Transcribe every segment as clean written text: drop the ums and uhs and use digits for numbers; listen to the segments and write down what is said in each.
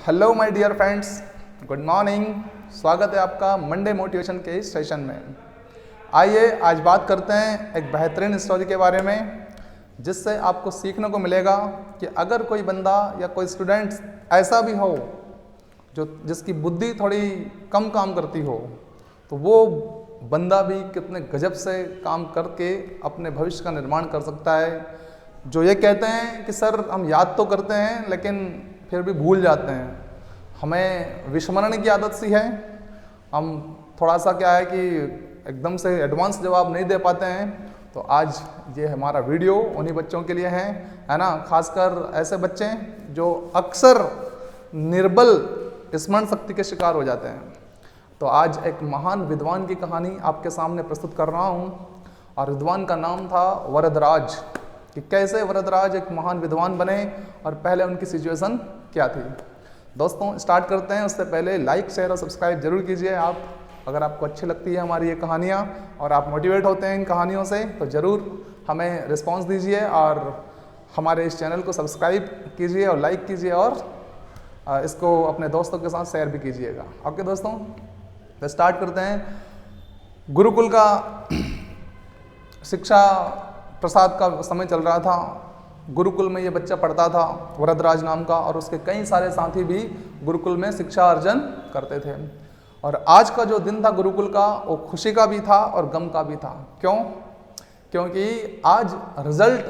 Hello my dear friends, good morning. स्वागत है आपका मंडे मोटिवेशन के इस सेशन में। आइए आज बात करते हैं एक बेहतरीन स्टोरी के बारे में, जिससे आपको सीखने को मिलेगा कि अगर कोई बंदा या कोई स्टूडेंट ऐसा भी हो जो जिसकी बुद्धि थोड़ी कम काम करती हो, तो वो बंदा भी कितने गजब से काम करके अपने भविष्य का निर्माण कर सकता है। जो ये कहते हैं कि सर हम याद तो करते हैं लेकिन फिर भी भूल जाते हैं, हमें विस्मरण की आदत सी है, हम थोड़ा सा क्या है कि एकदम से एडवांस जवाब नहीं दे पाते हैं। तो आज ये हमारा वीडियो उन्हीं बच्चों के लिए है ना। खासकर ऐसे बच्चे जो अक्सर निर्बल स्मरण शक्ति के शिकार हो जाते हैं। तो आज एक महान विद्वान की कहानी आपके सामने प्रस्तुत कर रहा हूँ, और विद्वान का नाम था वरदराज। कि कैसे वरदराज एक महान विद्वान बने और पहले उनकी सिचुएशन क्या थी। दोस्तों स्टार्ट करते हैं, उससे पहले लाइक शेयर और सब्सक्राइब जरूर कीजिए। आप अगर आपको अच्छी लगती है हमारी ये कहानियाँ और आप मोटिवेट होते हैं इन कहानियों से, तो ज़रूर हमें रिस्पांस दीजिए और हमारे इस चैनल को सब्सक्राइब कीजिए और लाइक कीजिए, और इसको अपने दोस्तों के साथ शेयर भी कीजिएगा। ओके दोस्तों, तो स्टार्ट करते हैं। गुरुकुल का शिक्षा प्रसाद का समय चल रहा था। गुरुकुल में ये बच्चा पढ़ता था, वरदराज नाम का, और उसके कई सारे साथी भी गुरुकुल में शिक्षा अर्जन करते थे। और आज का जो दिन था गुरुकुल का, वो खुशी का भी था और गम का भी था। क्यों? क्योंकि आज रिजल्ट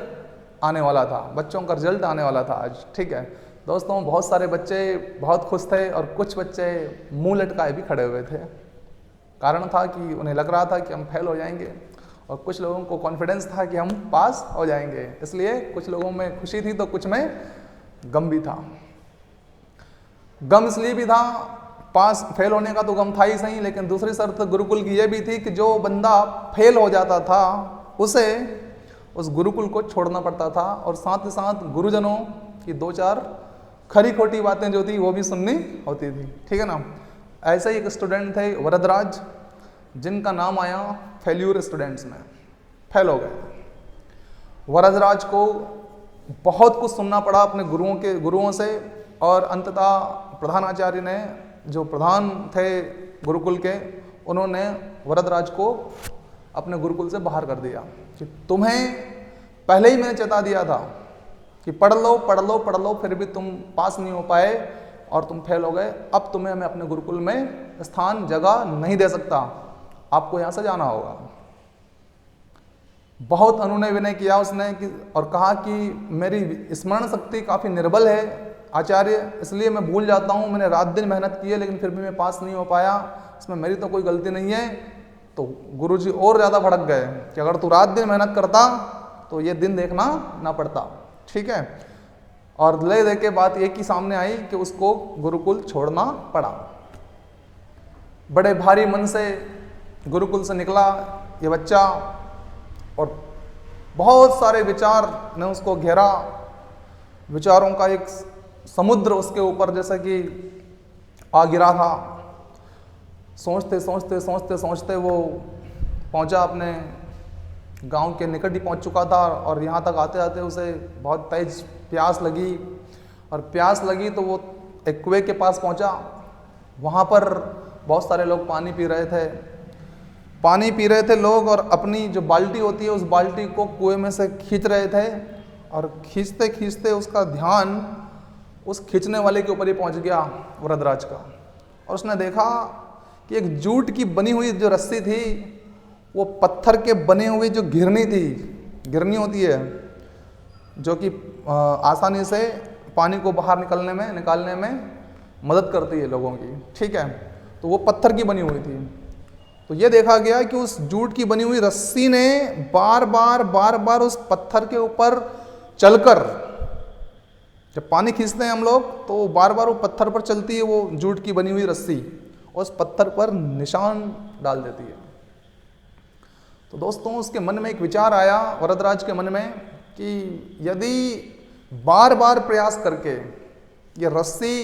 आने वाला था, बच्चों का रिजल्ट आने वाला था आज। ठीक है दोस्तों, बहुत सारे बच्चे बहुत खुश थे और कुछ बच्चे मुंह लटकाए भी खड़े हुए थे। कारण था कि उन्हें लग रहा था कि हम फेल हो जाएंगे, और कुछ लोगों को कॉन्फिडेंस था कि हम पास हो जाएंगे। इसलिए कुछ लोगों में खुशी थी तो कुछ में गम भी था। गम इसलिए भी था, पास फेल होने का तो गम था ही सही, लेकिन दूसरी शर्त गुरुकुल की यह भी थी कि जो बंदा फेल हो जाता था उसे उस गुरुकुल को छोड़ना पड़ता था, और साथ ही साथ गुरुजनों की दो चार खरी खोटी बातें जो थी वो भी सुननी होती थी। ठीक है ना। ऐसे ही एक स्टूडेंट थे वरदराज, जिनका नाम आया फेल्यूर स्टूडेंट्स में, फेल हो गए। वरदराज को बहुत कुछ सुनना पड़ा अपने गुरुओं से, और अंततः प्रधानाचार्य ने, जो प्रधान थे गुरुकुल के, उन्होंने वरदराज को अपने गुरुकुल से बाहर कर दिया कि तुम्हें पहले ही मैंने चेता दिया था कि पढ़ लो पढ़ लो पढ़ लो, फिर भी तुम पास नहीं हो पाए और तुम फेल हो गए। अब तुम्हें मैं अपने गुरुकुल में स्थान जगह नहीं दे सकता, आपको यहाँ से जाना होगा। बहुत अनुनय विनय किया उसने और कहा कि मेरी स्मरण शक्ति काफ़ी निर्बल है आचार्य, इसलिए मैं भूल जाता हूँ। मैंने रात दिन मेहनत की है लेकिन फिर भी मैं पास नहीं हो पाया, इसमें मेरी तो कोई गलती नहीं है। तो गुरुजी और ज़्यादा भड़क गए कि अगर तू रात दिन मेहनत करता तो ये दिन देखना ना पड़ता। ठीक है। और ले दे के बात एक ही सामने आई कि उसको गुरुकुल छोड़ना पड़ा। बड़े भारी मन से गुरुकुल से निकला ये बच्चा, और बहुत सारे विचार ने उसको घेरा। विचारों का एक समुद्र उसके ऊपर जैसे कि आ गिरा था। सोचते सोचते सोचते सोचते वो पहुंचा, अपने गांव के निकट ही पहुंच चुका था, और यहाँ तक आते आते उसे बहुत तेज प्यास लगी। और प्यास लगी तो वो एक कुएं के पास पहुंचा। वहाँ पर बहुत सारे लोग पानी पी रहे थे। पानी पी रहे थे लोग, और अपनी जो बाल्टी होती है उस बाल्टी को कुएं में से खींच रहे थे, और खींचते खींचते उसका ध्यान उस खींचने वाले के ऊपर ही पहुंच गया वरदराज का। और उसने देखा कि एक जूट की बनी हुई जो रस्सी थी, वो पत्थर के बने हुए जो घिरनी थी, घिरनी होती है जो कि आसानी से पानी को बाहर निकालने में मदद करती है लोगों की। ठीक है। तो वो पत्थर की बनी हुई थी। तो ये देखा गया कि उस जूट की बनी हुई रस्सी ने बार बार उस पत्थर के ऊपर चलकर, जब पानी खींचते हैं हम लोग तो बार बार वो पत्थर पर चलती है, वो जूट की बनी हुई रस्सी उस पत्थर पर निशान डाल देती है। तो दोस्तों उसके मन में एक विचार आया, वरदराज के मन में, कि यदि बार बार प्रयास करके ये रस्सी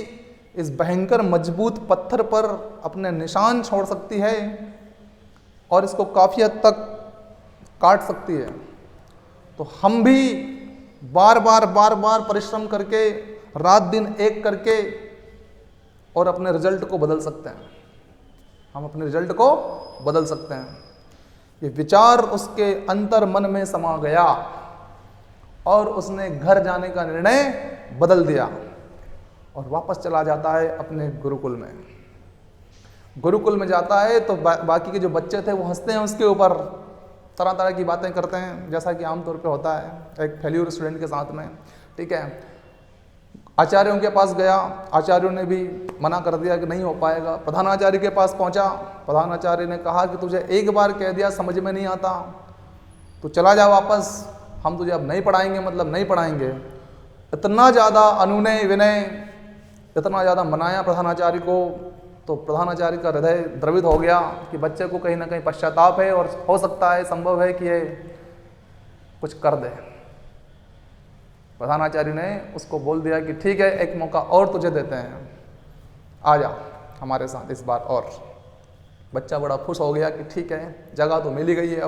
इस भयंकर मजबूत पत्थर पर अपने निशान छोड़ सकती है और इसको काफ़ी हद तक काट सकती है, तो हम भी बार बार परिश्रम करके, रात दिन एक करके और अपने रिजल्ट को बदल सकते हैं। हम अपने रिजल्ट को बदल सकते हैं। ये विचार उसके अंतर मन में समा गया और उसने घर जाने का निर्णय बदल दिया और वापस चला जाता है अपने गुरुकुल में। गुरुकुल में जाता है तो बाकी के जो बच्चे थे वो हंसते हैं उसके ऊपर, तरह तरह की बातें करते हैं, जैसा कि आमतौर पे होता है एक फेल्यूर स्टूडेंट के साथ में। ठीक है, आचार्यों के पास गया, आचार्यों ने भी मना कर दिया कि नहीं हो पाएगा। प्रधानाचार्य के पास पहुंचा, प्रधानाचार्य ने कहा कि तुझे एक बार कह दिया समझ में नहीं आता तो चला जा वापस, हम तुझे अब नहीं पढ़ाएंगे, मतलब नहीं पढ़ाएंगे। इतना ज़्यादा अनुनय विनय, इतना ज़्यादा मनाया प्रधानाचार्य को, तो प्रधानाचार्य का हृदय द्रवित हो गया कि बच्चे को कहीं ना कहीं पश्चाताप है और हो सकता है, संभव है कि ये कुछ कर दे। प्रधानाचार्य ने उसको बोल दिया कि ठीक है, एक मौका और तुझे देते हैं, आ जा हमारे साथ इस बार और। बच्चा बड़ा खुश हो गया कि ठीक है, जगह तो मिल ही गई है,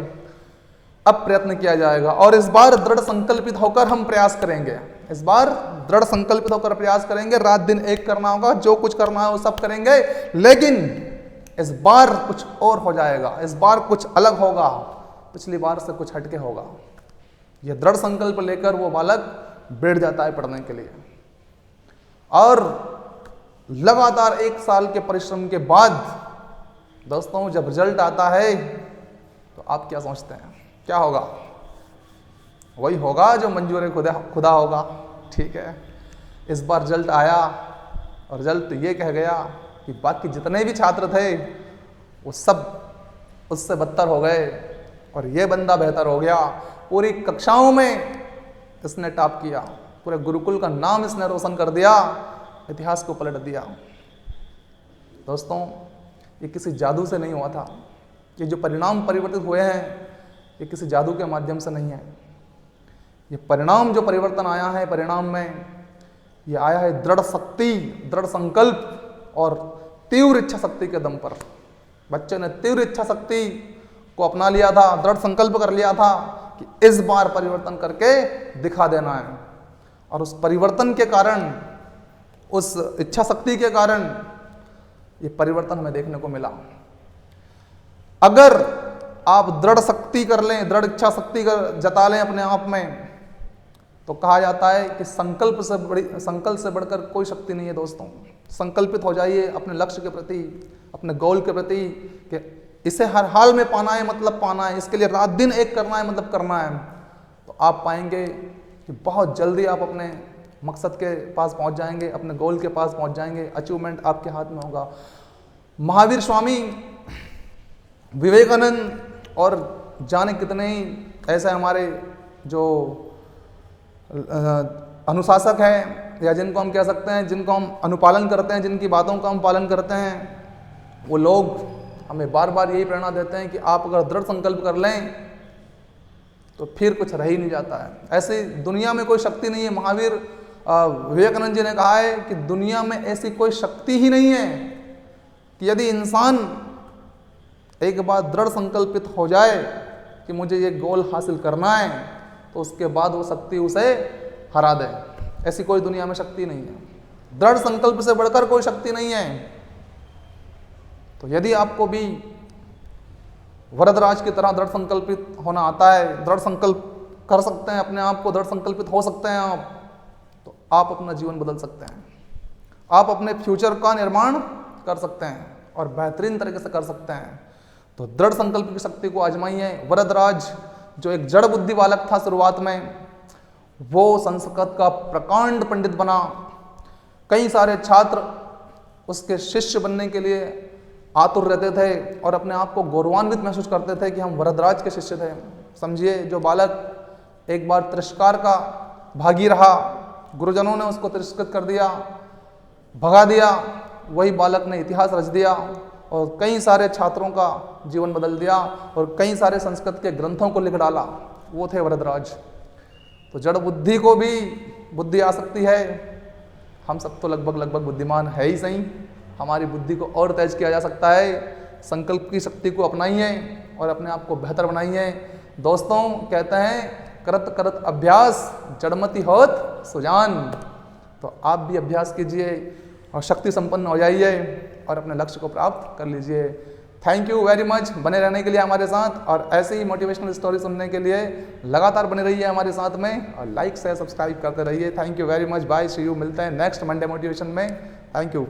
अब प्रयत्न किया जाएगा और इस बार दृढ़ संकल्पित होकर हम प्रयास करेंगे। इस बार दृढ़ संकल्पित होकर प्रयास करेंगे, रात दिन एक करना होगा, जो कुछ करना है वो सब करेंगे, लेकिन इस बार कुछ और हो जाएगा, इस बार कुछ अलग होगा, पिछली बार से कुछ हटके होगा। यह दृढ़ संकल्प लेकर वो बालक बैठ जाता है पढ़ने के लिए और लगातार 1 साल के परिश्रम के बाद दोस्तों जब रिजल्ट आता है तो आप क्या सोचते हैं क्या होगा? वही होगा जो मंजूर खुदा होगा। ठीक है, इस बार रिजल्ट आया और रिजल्ट तो ये कह गया कि बाकी जितने भी छात्र थे वो सब उससे बदतर हो गए और ये बंदा बेहतर हो गया। पूरी कक्षाओं में इसने टॉप किया, पूरे गुरुकुल का नाम इसने रोशन कर दिया, इतिहास को पलट दिया। दोस्तों ये किसी जादू से नहीं हुआ था, ये जो परिणाम परिवर्तित हुए हैं ये किसी जादू के माध्यम से नहीं है। ये परिणाम जो परिवर्तन आया है, परिणाम में ये आया है दृढ़ शक्ति, दृढ़ संकल्प और तीव्र इच्छा शक्ति के दम पर। बच्चे ने तीव्र इच्छा शक्ति को अपना लिया था, दृढ़ संकल्प कर लिया था कि इस बार परिवर्तन करके दिखा देना है और उस परिवर्तन के कारण, उस इच्छा शक्ति के कारण ये परिवर्तन हमें देखने को मिला। अगर आप दृढ़ शक्ति कर लें, दृढ़ इच्छा शक्ति जता लें अपने आप में, तो कहा जाता है कि संकल्प से बढ़कर कोई शक्ति नहीं है। दोस्तों संकल्पित हो जाइए अपने लक्ष्य के प्रति, अपने गोल के प्रति कि इसे हर हाल में पाना है, मतलब पाना है, इसके लिए रात दिन एक करना है, मतलब करना है। तो आप पाएंगे कि बहुत जल्दी आप अपने मकसद के पास पहुंच जाएंगे, अपने गोल के पास पहुंच जाएंगे, अचीवमेंट आपके हाथ में होगा। महावीर स्वामी, विवेकानंद और जाने कितने ही ऐसे हमारे जो अनुशासक हैं या जिनको हम कह सकते हैं, जिनको हम अनुपालन करते हैं, जिनकी बातों का हम पालन करते हैं, वो लोग हमें बार बार यही प्रेरणा देते हैं कि आप अगर दृढ़ संकल्प कर लें तो फिर कुछ रह ही नहीं जाता है। ऐसी दुनिया में कोई शक्ति नहीं है। महावीर विवेकानंद जी ने कहा है कि दुनिया में ऐसी कोई शक्ति ही नहीं है कि यदि इंसान एक बार दृढ़ संकल्पित हो जाए कि मुझे ये गोल हासिल करना है तो उसके बाद वो शक्ति उसे हरा दे। ऐसी कोई दुनिया में शक्ति नहीं है। दृढ़ संकल्प से बढ़कर कोई शक्ति नहीं है। तो यदि आपको भी वरदराज की तरह दृढ़ संकल्पित होना आता है, दृढ़ संकल्प कर सकते हैं, अपने आप को दृढ़ संकल्पित हो सकते हैं आप, तो आप अपना जीवन बदल सकते हैं। आप अपने फ्यूचर का निर्माण कर सकते हैं और बेहतरीन तरीके से कर सकते हैं। तो दृढ़ संकल्प की शक्ति को आजमाइए। वरदराज जो एक जड़ बुद्धि बालक था शुरुआत में, वो संस्कृत का प्रकांड पंडित बना। कई सारे छात्र उसके शिष्य बनने के लिए आतुर रहते थे और अपने आप को गौरवान्वित महसूस करते थे कि हम वरदराज के शिष्य थे। समझिए, जो बालक एक बार तिरस्कार का भागी रहा, गुरुजनों ने उसको तिरस्कृत कर दिया, भगा दिया, वही बालक ने इतिहास रच दिया और कई सारे छात्रों का जीवन बदल दिया और कई सारे संस्कृत के ग्रंथों को लिख डाला। वो थे वरदराज। तो जड़ बुद्धि को भी बुद्धि आ सकती है। हम सब तो लगभग बुद्धिमान है ही सही। हमारी बुद्धि को और तेज किया जा सकता है। संकल्प की शक्ति को अपनाइए और अपने आप को बेहतर बनाइए। दोस्तों कहते हैं करत करत अभ्यास जड़मति होत सुजान। तो आप भी अभ्यास कीजिए और शक्ति संपन्न हो जाइए और अपने लक्ष्य को प्राप्त कर लीजिए। थैंक यू वेरी मच बने रहने के लिए हमारे साथ, और ऐसे ही मोटिवेशनल स्टोरी सुनने के लिए लगातार बने रहिए हमारे साथ में, और लाइक शेयर सब्सक्राइब करते रहिए। Thank you very much, bye, see you, मिलते हैं नेक्स्ट मंडे मोटिवेशन में। Thank you.